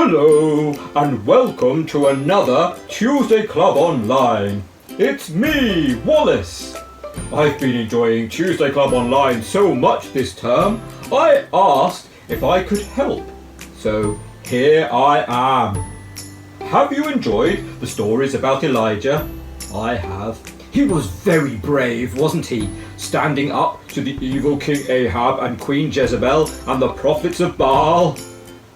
Hello and welcome to another Tuesday Club Online. It's me, Wallace. I've been enjoying Tuesday Club Online so much this term, I asked if I could help. So here I am. Have you enjoyed the stories about Elijah? I have. He was very brave, wasn't he? Standing up to the evil King Ahab and Queen Jezebel and the prophets of Baal.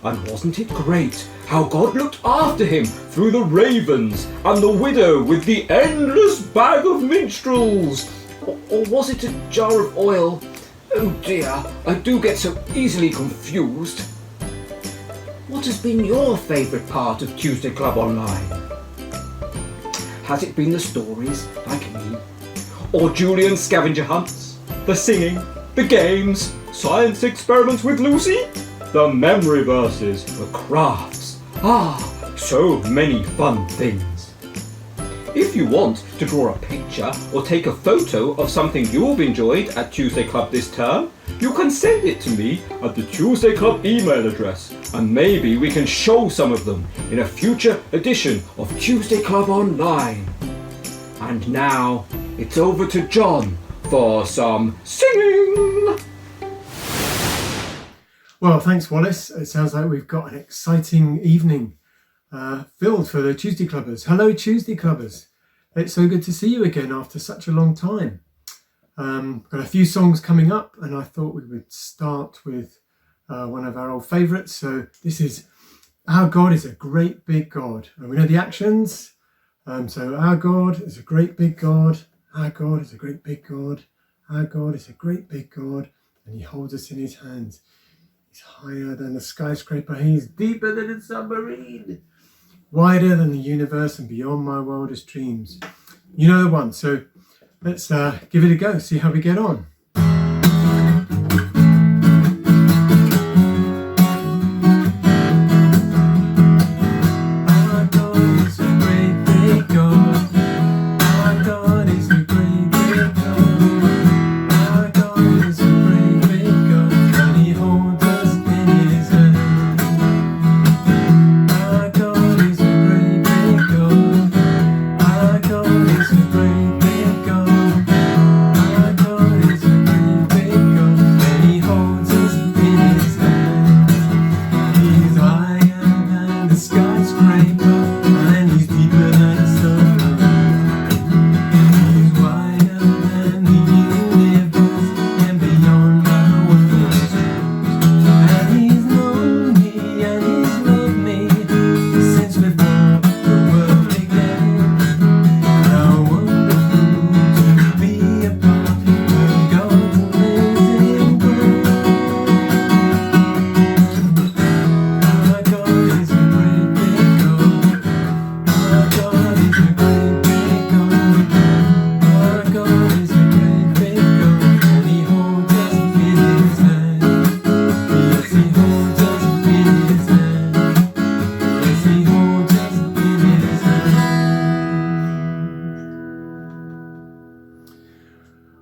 And wasn't it great how God looked after him through the ravens and the widow with the endless bag of minstrels? Or was it a jar of oil? Oh dear, I do get so easily confused. What has been your favourite part of Tuesday Club Online? Has it been the stories, like me? Or Julian's scavenger hunts? The singing? The games? Science experiments with Lucy? The memory verses? The crafts? So many fun things. If you want to draw a picture or take a photo of something you've enjoyed at Tuesday Club this term, you can send it to me at the Tuesday Club email address, and maybe we can show some of them in a future edition of Tuesday Club Online. And now it's over to John for some singing. Well, thanks, Wallace. It sounds like we've got an exciting evening filled for the Tuesday Clubbers. Hello, Tuesday Clubbers. It's so good to see you again after such a long time. Got a few songs coming up, and I thought we would start with one of our old favourites. So this is Our God is a Great Big God. And we know the actions. So our God is a great big God. Our God is a great big God. Our God is a great big God. And he holds us in his hands. He's higher than a skyscraper. He's deeper than a submarine. Wider than the universe and beyond my wildest dreams. You know the one. So let's give it a go. See how we get on.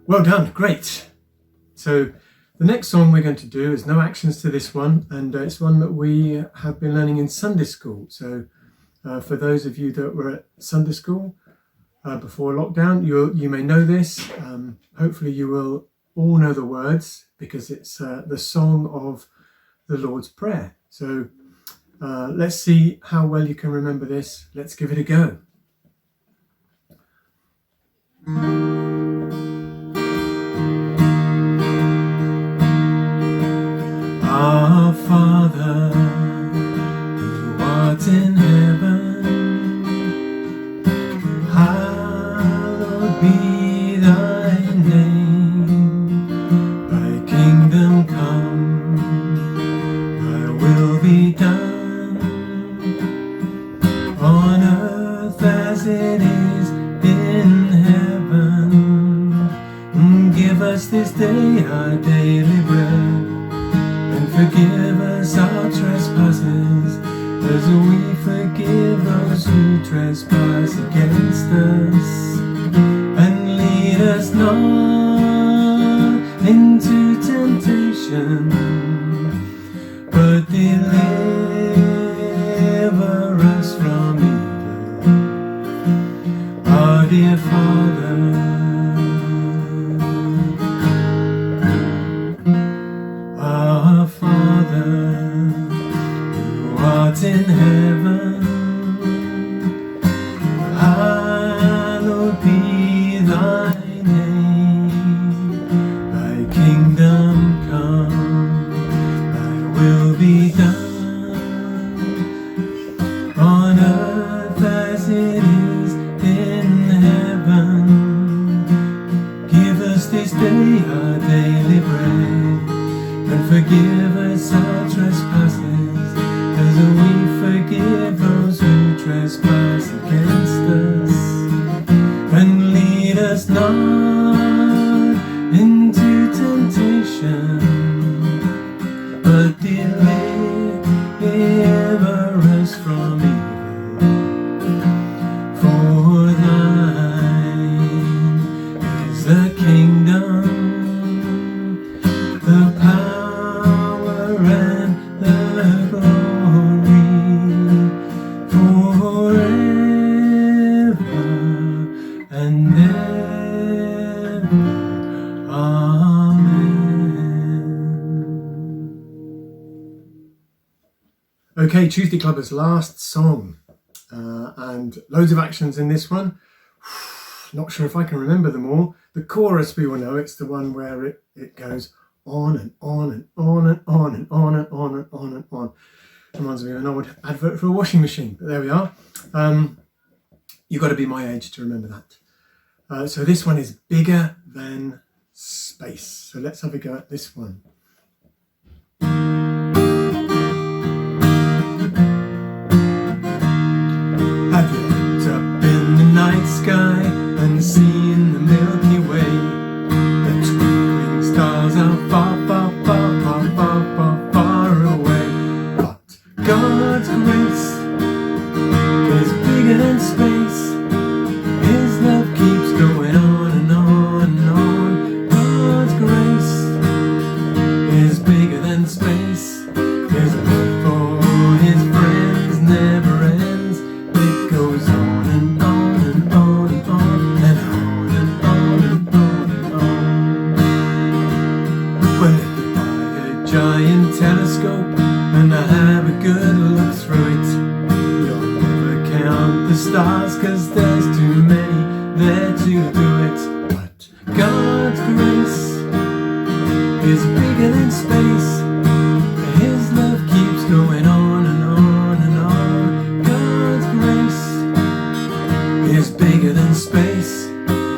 Well done, great. So the next song we're going to do is no actions to this one, and it's one that we have been learning in Sunday school. So for those of you that were at Sunday school before lockdown, you may know this. Hopefully you will all know the words, because it's the song of the Lord's Prayer. So let's see how well you can remember this. Let's give it a go. Our Father, who art in heaven, hallowed be thy name. Thy kingdom come, thy will be done, on earth as it is in heaven. Give us this day our daily bread. Forgive us our trespasses, as we forgive those who trespass against us. And lead us not into temptation, but deliver dear Father, our Father, who art in heaven, hallowed be thy name. Thy kingdom come, thy will be done, on earth as it is in heaven. Give us this day our daily bread, and forgive us our trespasses, as we forgive those who trespass against us. And lead us not into temptation, but deliver us from evil. For thine is the kingdom, the power and the glory, forever and ever. Amen. Okay, Tuesday Clubbers, last song, and loads of actions in this one. Not sure if I can remember them all. The chorus we will know. It's the one where it goes on and on and on and on and on and on and on and on. Reminds me of an old advert for a washing machine, but there we are. You've got to be my age to remember that. So this one is Bigger Than Space. So let's have a go at this one. Have you looked up in the night sky and seen the Milky Way? The twinkling stars are far, far, far, far, far, far, far away. But God's grace is bigger than space. His love keeps going on and on and on. God's grace is bigger than space. His love for his friends never ends. It goes on and on and on and on and on and on and on and on. Well, if you buy a giant telescope and I have a good look through it, you'll never count the stars, 'cause there's too many there to do it. But God's grace is bigger than space. His love keeps going on and on and on. God's grace is bigger than space.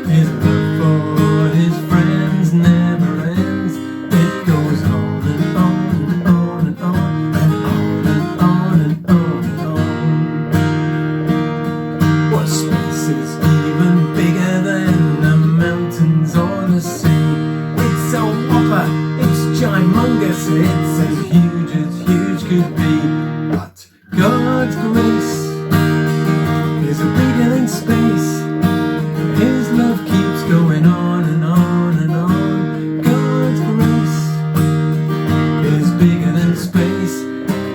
His love for his friends never ends. It goes on and on and on and on and on and on and on and on. What space is even bigger than the mountains or the sea? It's a whopper, it's gymongous, it's as huge could be. But God's grace is bigger than space. His love keeps going on and on and on. God's grace is bigger than space.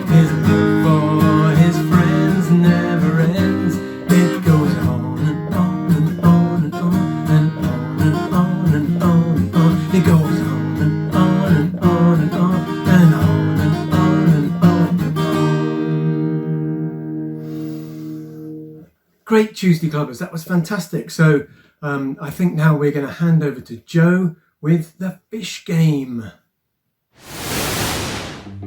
His love for his friends never ends. It goes on and on and on and on and on and on and on and on. It goes on and on and on and on and on and on and on and on. Great Tuesday Clubbers, that was fantastic. So I think now we're going to hand over to Joe with the fish game.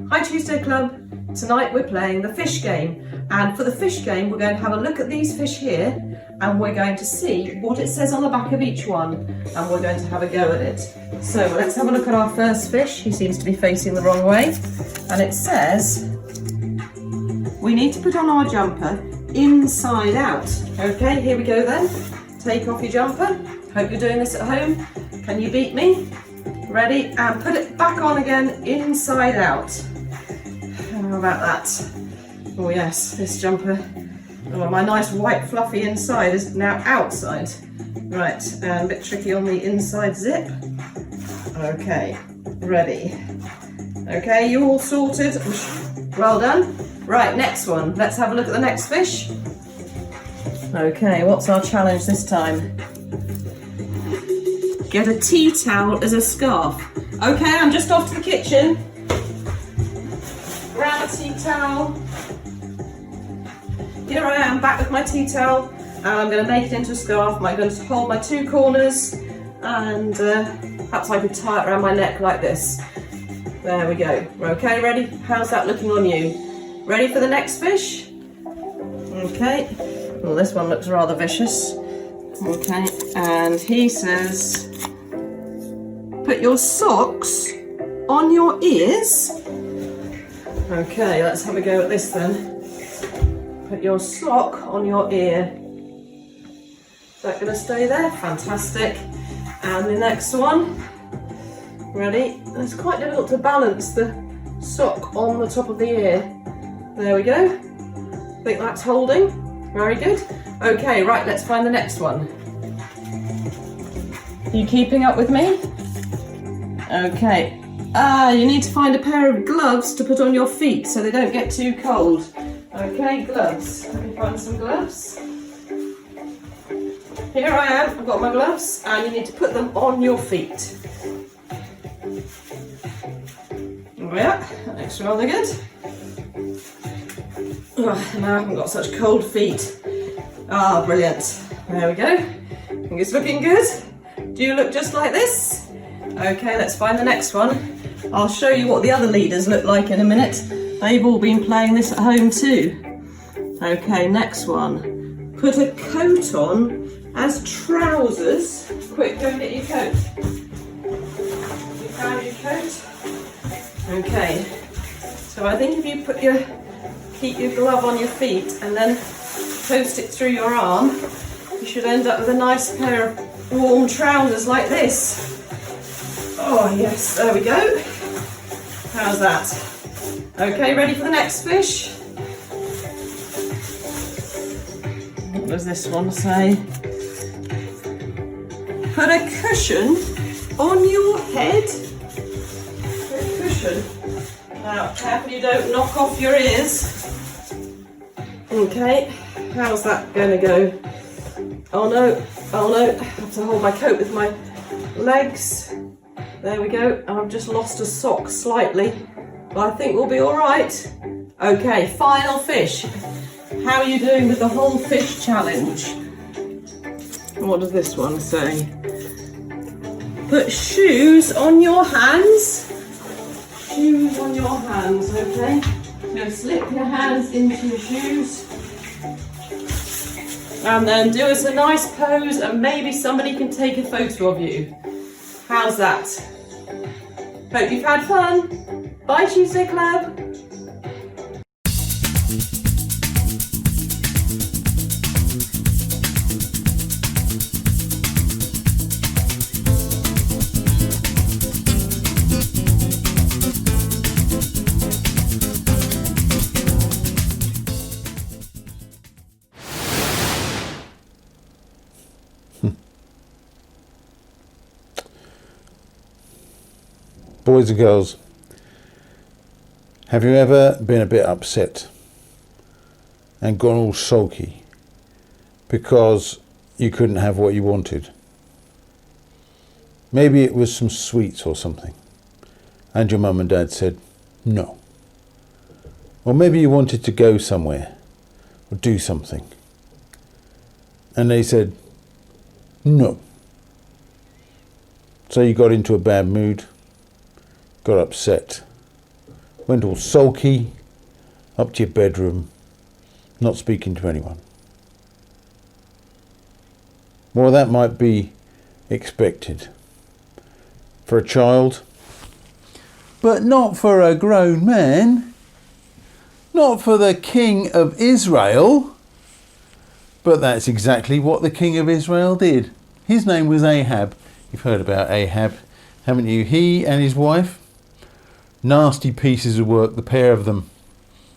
Hi Tuesday Club, tonight we're playing the fish game, and for the fish game we're going to have a look at these fish here and we're going to see what it says on the back of each one, and we're going to have a go at it. So let's have a look at our first fish. He seems to be facing the wrong way, and it says we need to put on our jumper inside out. Okay, here we go then. Take off your jumper. Hope you're doing this at home. Can you beat me? Ready? And put it back on again inside out. How about that? Oh yes, this jumper, oh, my nice white fluffy inside is now outside. Right, and a bit tricky on the inside zip. Okay, ready. Okay, you all sorted? Well done. Right, next one. Let's have a look at the next fish. Okay, what's our challenge this time? Get a tea towel as a scarf. Okay, I'm just off to the kitchen. Grab a tea towel. Here I am back with my tea towel, and I'm going to make it into a scarf. I'm going to hold my two corners, and perhaps I could tie it around my neck like this. There we go. Okay, ready? How's that looking on you? Ready for the next fish? Okay. Well, this one looks rather vicious. Okay, and he says, put your socks on your ears. Okay, let's have a go at this then. Put your sock on your ear. Is that going to stay there? Fantastic. And the next one. Ready? It's quite difficult to balance the sock on the top of the ear. There we go. Think that's holding. Very good. Okay, right, let's find the next one. You keeping up with me? Okay. You need to find a pair of gloves to put on your feet so they don't get too cold. Okay, gloves. Let me find some gloves. Here I am, I've got my gloves, and you need to put them on your feet. Oh yeah, that looks rather good. Oh, now I haven't got such cold feet. Ah, brilliant. There we go. I think it's looking good. Do you look just like this? Okay, let's find the next one. I'll show you what the other leaders look like in a minute. They've all been playing this at home too. Okay, next one. Put a coat on as trousers. Quick, go and get your coat. You found your coat? Okay. So I think if you keep your glove on your feet and then post it through your arm, you should end up with a nice pair of warm trousers like this. Oh yes, there we go. How's that? Okay, ready for the next fish? What does this one say? Put a cushion on your head. Put a cushion. Now, careful you don't knock off your ears. Okay, how's that going to go? Oh no, I have to hold my coat with my legs. There we go, I've just lost a sock slightly, but I think we'll be all right. Okay, final fish. How are you doing with the whole fish challenge? What does this one say? Put shoes on your hands. Shoes on your hands, okay? You're going to slip your hands into your shoes. And then do us a nice pose and maybe somebody can take a photo of you. How's that? Hope you've had fun. Bye Tuesday Club. Boys and girls, have you ever been a bit upset and gone all sulky because you couldn't have what you wanted? Maybe it was some sweets or something and your mum and dad said no. Or maybe you wanted to go somewhere or do something and they said no. So you got into a bad mood, got upset, went all sulky, up to your bedroom, not speaking to anyone. Well, that might be expected for a child, but not for a grown man, not for the King of Israel. But that's exactly what the King of Israel did. His name was Ahab. You've heard about Ahab, haven't you? He and his wife, nasty pieces of work, the pair of them.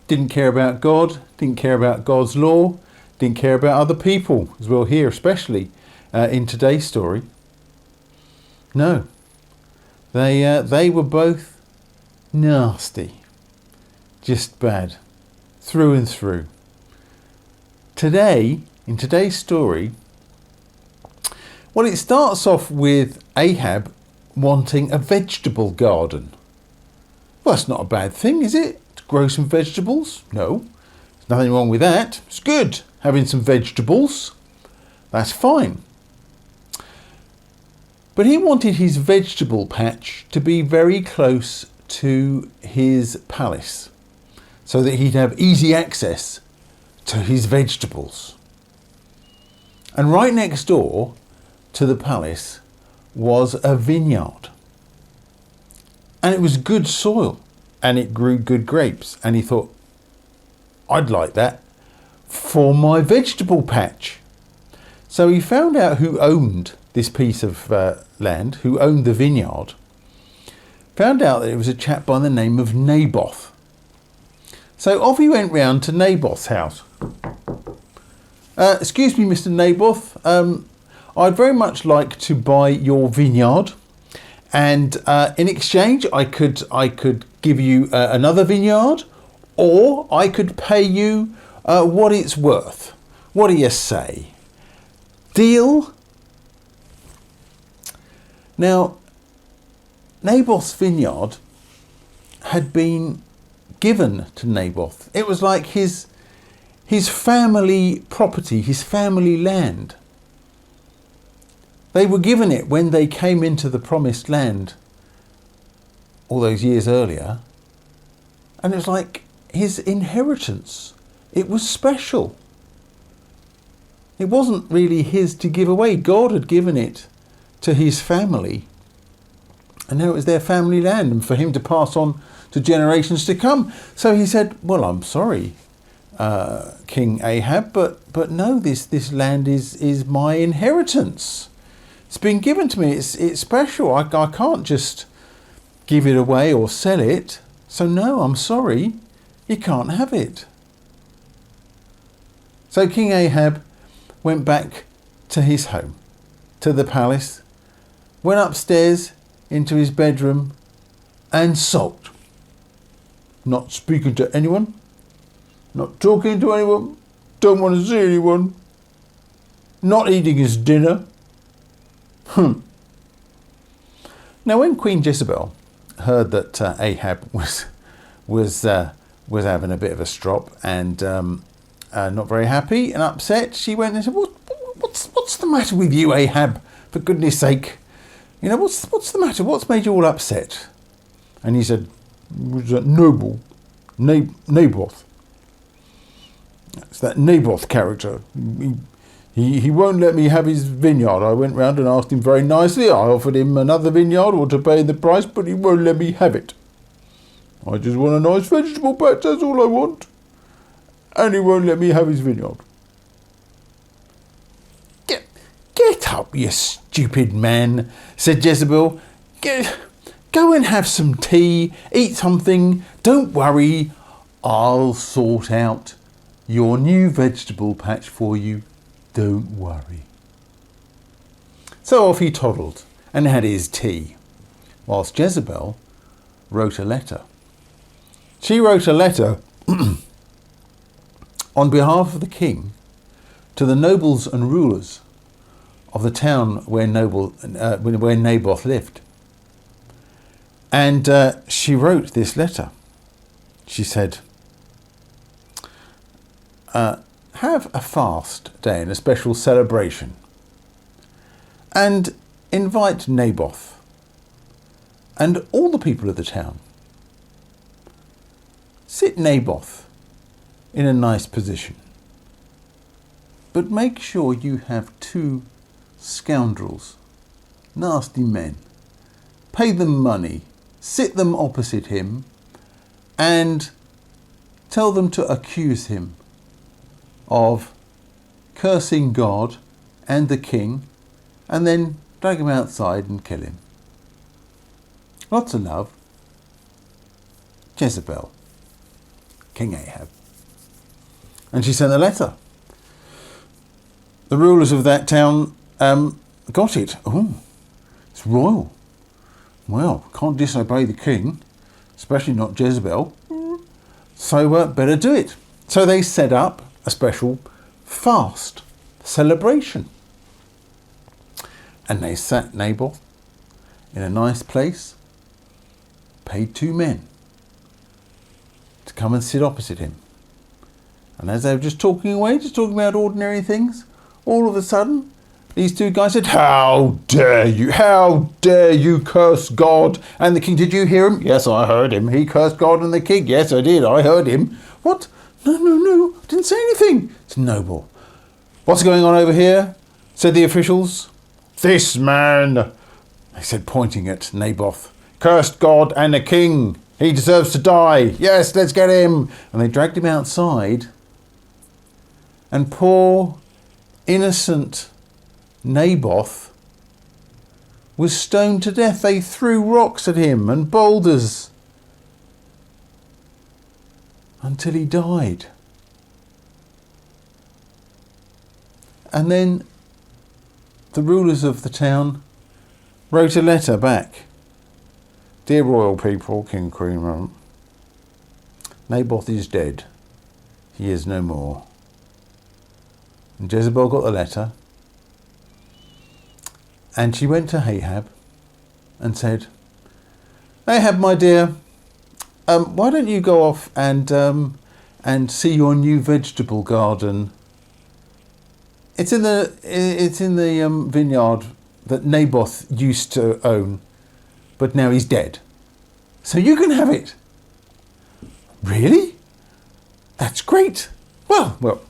Didn't care about God, didn't care about God's law, didn't care about other people, as we'll hear especially in today's story. No, they were both nasty, just bad, through and through. Today, in today's story, well, it starts off with Ahab wanting a vegetable garden. Well, that's not a bad thing, is it? To grow some vegetables? No, there's nothing wrong with that. It's good having some vegetables. That's fine. But he wanted his vegetable patch to be very close to his palace so that he'd have easy access to his vegetables. And right next door to the palace was a vineyard. And it was good soil and it grew good grapes. And he thought, I'd like that for my vegetable patch. So he found out who owned this piece of land, who owned the vineyard. Found out that it was a chap by the name of Naboth. So off he went round to Naboth's house. Excuse me, Mr. Naboth. I'd very much like to buy your vineyard, and in exchange, I could give you another vineyard, or I could pay you what it's worth. What do you say? Deal? Now, Naboth's vineyard had been given to Naboth. It was like his family property, his family land. They were given it when they came into the promised land all those years earlier. And it was like his inheritance. It was special. It wasn't really his to give away. God had given it to his family, and now it was their family land and for him to pass on to generations to come. So he said, well, I'm sorry, King Ahab, but no, this land is my inheritance. It's been given to me. It's special. I can't just give it away or sell it. So no, I'm sorry, you can't have it. So King Ahab went back to his home, to the palace, went upstairs into his bedroom and sulked. Not speaking to anyone, not talking to anyone, don't want to see anyone, not eating his dinner. Now when Queen Jezebel heard that Ahab was having a bit of a strop and not very happy and upset, she went and said, what's the matter with you, Ahab? For goodness sake, you know, what's the matter? What's made you all upset? And he said, it was that Naboth. It's that Naboth character. He won't let me have his vineyard. I went round and asked him very nicely. I offered him another vineyard or to pay the price, but he won't let me have it. I just want a nice vegetable patch, that's all I want. And he won't let me have his vineyard. Get up, you stupid man, said Jezebel. Go and have some tea, eat something. Don't worry, I'll sort out your new vegetable patch for you. Don't worry. So off he toddled and had his tea, whilst Jezebel wrote a letter. She wrote a letter on behalf of the king to the nobles and rulers of the town where Naboth lived. And she wrote this letter. She said, have a fast day and a special celebration, and invite Naboth and all the people of the town. Sit Naboth in a nice position, but make sure you have 2 scoundrels, nasty men. Pay them money, sit them opposite him, and tell them to accuse him of cursing God and the king, and then drag him outside and kill him. Lots of love. Jezebel, King Ahab. And she sent a letter. The rulers of that town got it. Oh, it's royal. Well, can't disobey the king, especially not Jezebel. So better do it. So they set up a special fast celebration. And they sat Naboth in a nice place, paid 2 men to come and sit opposite him. And as they were just talking away, just talking about ordinary things, all of a sudden, these 2 guys said, how dare you curse God and the king? Did you hear him? Yes, I heard him. He cursed God and the king. Yes, I did. I heard him. What? No, I didn't say anything. It's noble. What's going on over here? Said the officials. This man, they said, pointing at Naboth, cursed God and the king. He deserves to die. Yes, let's get him. And they dragged him outside. And poor, innocent Naboth was stoned to death. They threw rocks at him and boulders until he died. And then the rulers of the town wrote a letter back. Dear royal people, King, Queen, Naboth is dead. He is no more. And Jezebel got the letter, and she went to Ahab and said, Ahab, my dear, why don't you go off and see your new vegetable garden? It's in the vineyard that Naboth used to own, but now he's dead. So you can have it. Really? That's great. Well,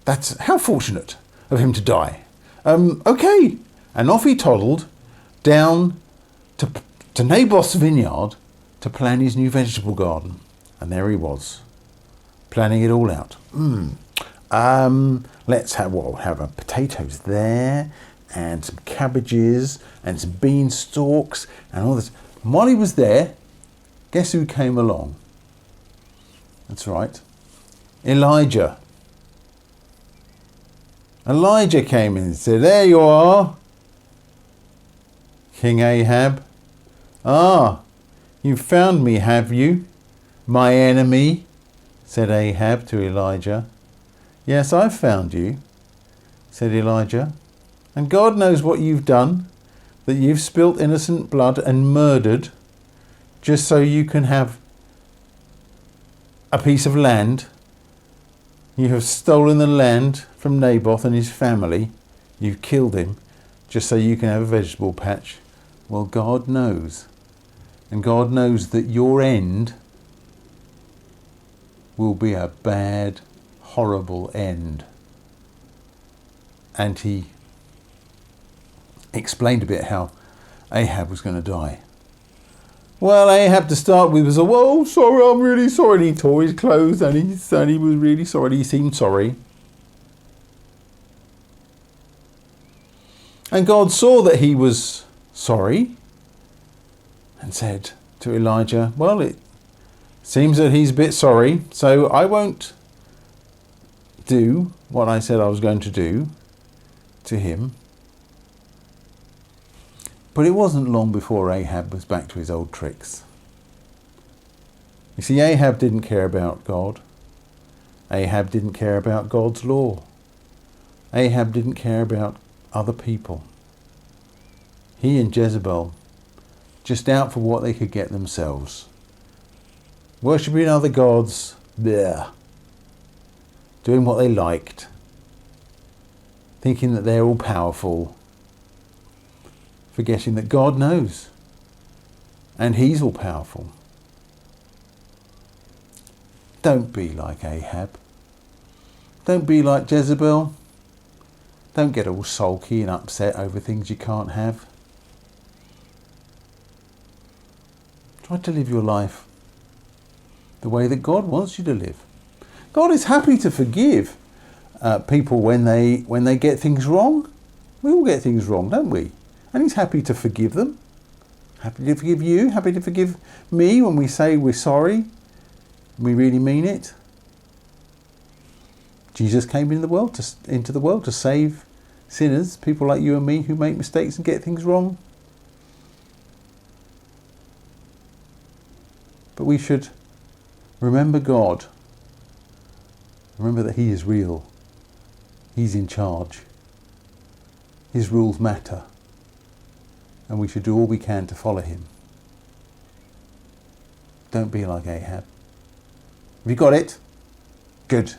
that's how fortunate of him to die. Okay. And off he toddled down to Naboth's vineyard to plan his new vegetable garden. And there he was, planning it all out. Let's have potatoes there, and some cabbages, and some beanstalks, and all this. And while he was there, guess who came along? That's right, Elijah. Elijah came in and said, there you are, King Ahab. Ah, you found me, have you, my enemy? Said Ahab to Elijah. Yes, I've found you, said Elijah. And God knows what you've done, that you've spilt innocent blood and murdered just so you can have a piece of land. You have stolen the land from Naboth and his family. You've killed him just so you can have a vegetable patch. Well, God knows. And God knows that your end will be a bad, horrible end. And he explained a bit how Ahab was going to die. Well, Ahab to start with was sorry, I'm really sorry. And he tore his clothes and he was really sorry. He seemed sorry. And God saw that he was sorry and said to Elijah, well, it seems that he's a bit sorry, so I won't do what I said I was going to do to him. But it wasn't long before Ahab was back to his old tricks. You see, Ahab didn't care about God. Ahab didn't care about God's law. Ahab didn't care about other people. He and Jezebel just out for what they could get themselves. Worshipping other gods, bleh. Doing what they liked. Thinking that they're all powerful. Forgetting that God knows. And he's all powerful. Don't be like Ahab. Don't be like Jezebel. Don't get all sulky and upset over things you can't have. Try to live your life the way that God wants you to live. God is happy to forgive people when they get things wrong. We all get things wrong, don't we? And he's happy to forgive them. Happy to forgive you. Happy to forgive me when we say we're sorry. We really mean it. Jesus came into the world to save sinners, people like you and me who make mistakes and get things wrong. But we should remember God. Remember that he is real. He's in charge. His rules matter. And we should do all we can to follow him. Don't be like Ahab. Have you got it? Good.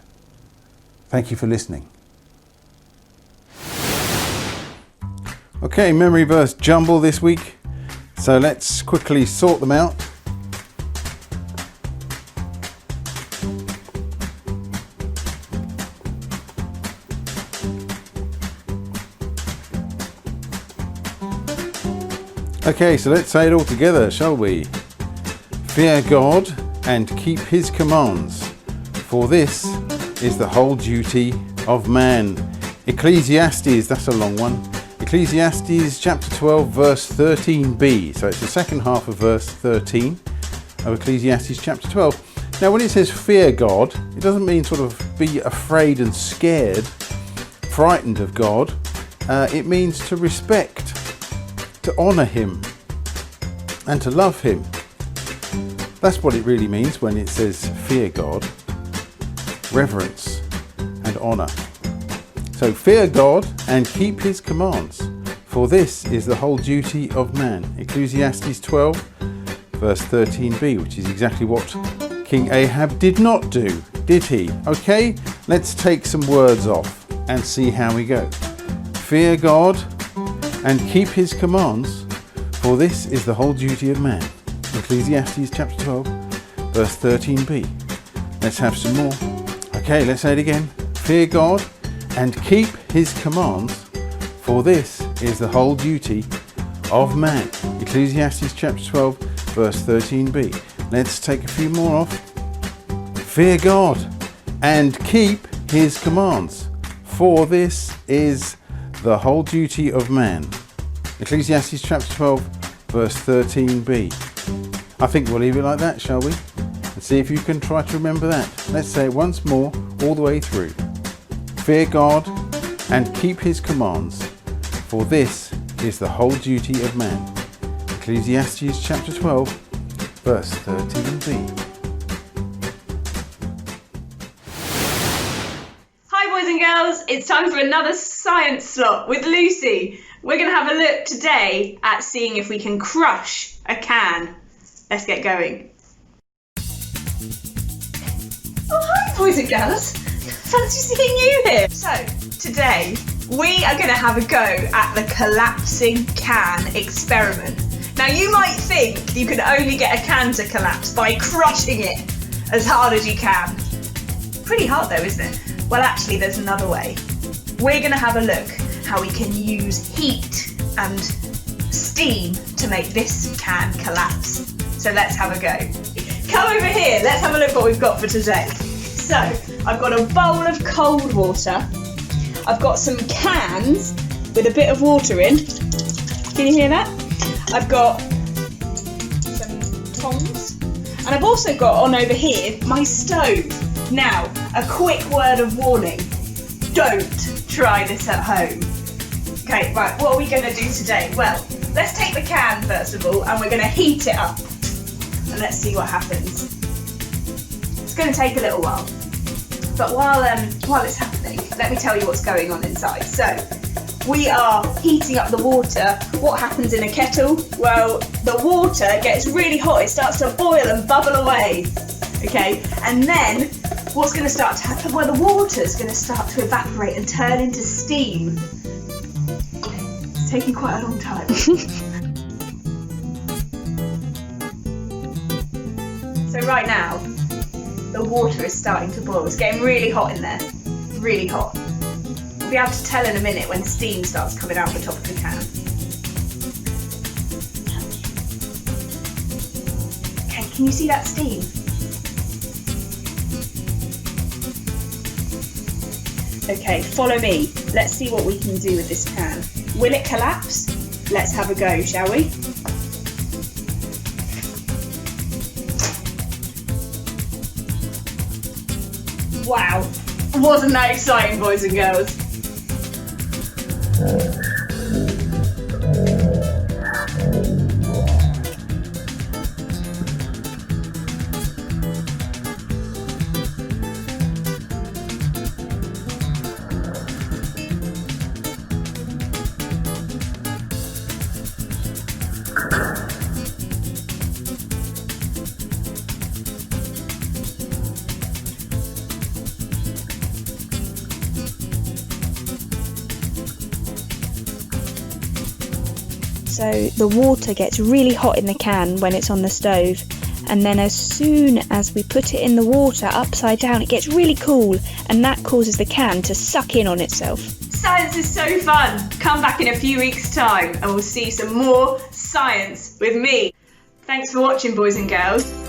Thank you for listening. Okay, memory verse jumble this week. So let's quickly sort them out. Okay, so let's say it all together, shall we? Fear God and keep his commands, for this is the whole duty of man. Ecclesiastes, that's a long one. Ecclesiastes chapter 12 verse 13b. So it's the second half of verse 13 of Ecclesiastes chapter 12. Now when it says fear God, it doesn't mean sort of be afraid and scared, frightened of God. It means to respect, to honour him and to love him. That's what it really means when it says fear God. Reverence and honour. So fear God and keep his commands, for this is the whole duty of man. Ecclesiastes 12 verse 13b, which is exactly what King Ahab did not do, did he? Okay, let's take some words off and see how we go. Fear God and keep his commands, for this is the whole duty of man. Ecclesiastes chapter 12 verse 13b. Let's have some more. Okay, let's say it again. Fear God and keep his commands, for this is the whole duty of man. Ecclesiastes chapter 12 verse 13b. Let's take a few more off. Fear God and keep his commands, for this is the whole duty of man. Ecclesiastes chapter 12 verse 13b. I think we'll leave it like that, shall we? And see if you can try to remember that. Let's say it once more, all the way through. Fear God and keep his commands, for this is the whole duty of man. Ecclesiastes chapter 12 verse 13b. Hi boys and girls, it's time for another science slot with Lucy. We're going to have a look today at seeing if we can crush a can. Let's get going. Oh hi boys and girls, fancy seeing you here. So today we are going to have a go at the collapsing can experiment. Now you might think you can only get a can to collapse by crushing it as hard as you can. Pretty hard though, isn't it? Well actually there's another way. We're going to have a look how we can use heat and steam to make this can collapse. So let's have a go. Come over here, let's have a look what we've got for today. So I've got a bowl of cold water. I've got some cans with a bit of water in. Can you hear that? I've got some tongs. And I've also got on over here my stove. Now, a quick word of warning. Don't try this at home. Okay, right, what are we going to do today? Well, let's take the can first of all and we're going to heat it up. And let's see what happens. It's going to take a little while. But while it's happening, let me tell you what's going on inside. So, we are heating up the water. What happens in a kettle? Well, the water gets really hot. It starts to boil and bubble away. Okay, and then what's going to start to happen? Well, the water's going to start to evaporate and turn into steam. It's taking quite a long time. So right now, the water is starting to boil. It's getting really hot in there. Really hot. We'll be able to tell in a minute when steam starts coming out the top of the can. Okay, can you see that steam? Okay, follow me. Let's see what we can do with this can. Will it collapse? Let's have a go, shall we? Wow, wasn't that exciting, boys and girls? So the water gets really hot in the can when it's on the stove, and then as soon as we put it in the water upside down, it gets really cool, and that causes the can to suck in on itself. Science is so fun. Come back in a few weeks' time and we'll see some more science with me. Thanks for watching, boys and girls.